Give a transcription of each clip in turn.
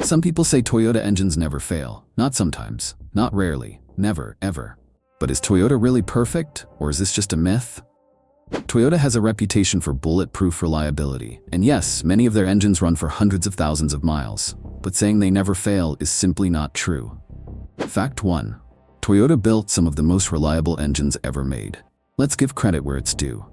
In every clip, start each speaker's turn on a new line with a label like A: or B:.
A: Some people say Toyota engines never fail. Not sometimes, not rarely, never, ever. But is Toyota really perfect, or is this just a myth? Toyota has a reputation for bulletproof reliability, and yes, many of their engines run for hundreds of thousands of miles, but saying they never fail is simply not true. Fact 1. Toyota built some of the most reliable engines ever made. Let's give credit where it's due.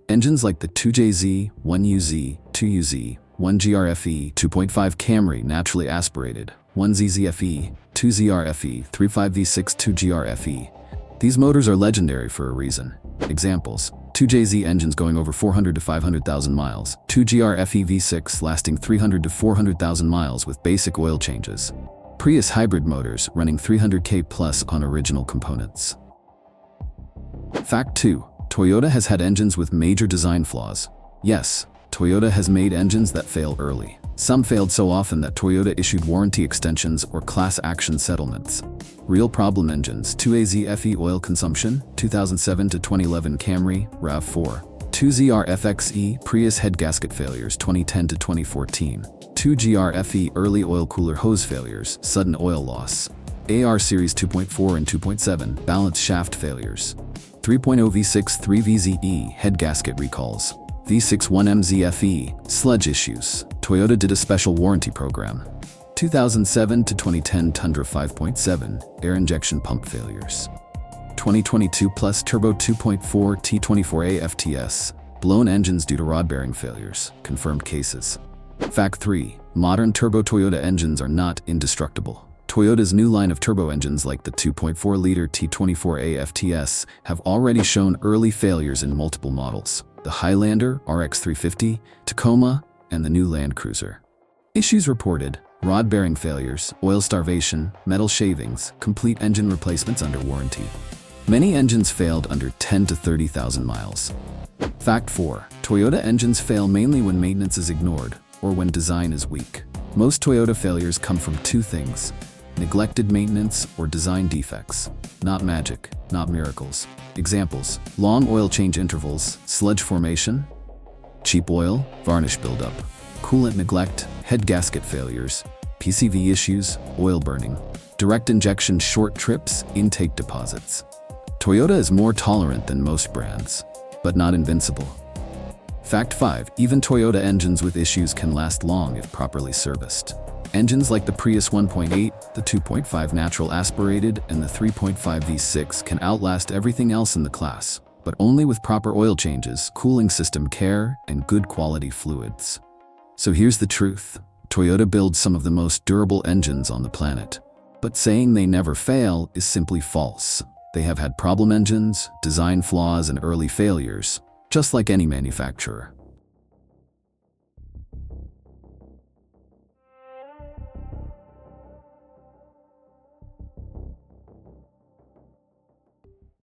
A: Engines like the 2JZ, 1UZ, 2UZ, 1GRFE, 2.5 Camry naturally aspirated, 1ZZFE, 2ZRFE, 35V6 2GRFE. These motors are legendary for a reason. Examples: 2JZ engines going over 400 to 500,000 miles, 2GRFE V6 lasting 300 to 400,000 miles with basic oil changes, Prius hybrid motors running 300k plus on original components. Fact 2. Toyota has had engines with major design flaws. Yes, Toyota has made engines that fail early. Some failed so often that Toyota issued warranty extensions or class action settlements. Real problem engines: 2AZFE oil consumption, 2007 to 2011 Camry, RAV4, 2ZRFXE Prius head gasket failures, 2010 to 2014, 2GRFE early oil cooler hose failures, sudden oil loss, AR Series 2.4 and 2.7 balance shaft failures, 3.0 V6 3VZE head gasket recalls, V6 1MZFE sludge issues. Toyota did a special warranty program. 2007 to 2010 Tundra 5.7 air injection pump failures. 2022 plus turbo 2.4 T24A FTS blown engines due to rod bearing failures, confirmed cases. Fact 3. Modern turbo Toyota engines are not indestructible. Toyota's new line of turbo engines like the 2.4-liter T24A FTS have already shown early failures in multiple models: the Highlander, RX350, Tacoma, and the new Land Cruiser. Issues reported: rod bearing failures, oil starvation, metal shavings, complete engine replacements under warranty. Many engines failed under 10 to 30,000 miles. Fact 4. Toyota engines fail mainly when maintenance is ignored or when design is weak. Most Toyota failures come from two things: neglected maintenance or design defects. Not magic, not miracles. Examples: long oil change intervals, sludge formation, cheap oil, varnish buildup, coolant neglect, head gasket failures, PCV issues, oil burning, direct injection short trips, intake deposits. Toyota is more tolerant than most brands, but not invincible. Fact 5. Even Toyota engines with issues can last long if properly serviced. Engines like the Prius 1.8, the 2.5 natural aspirated, and the 3.5 V6 can outlast everything else in the class, but only with proper oil changes, cooling system care, and good quality fluids. So here's the truth. Toyota builds some of the most durable engines on the planet. But saying they never fail is simply false. They have had problem engines, design flaws, and early failures, just like any manufacturer.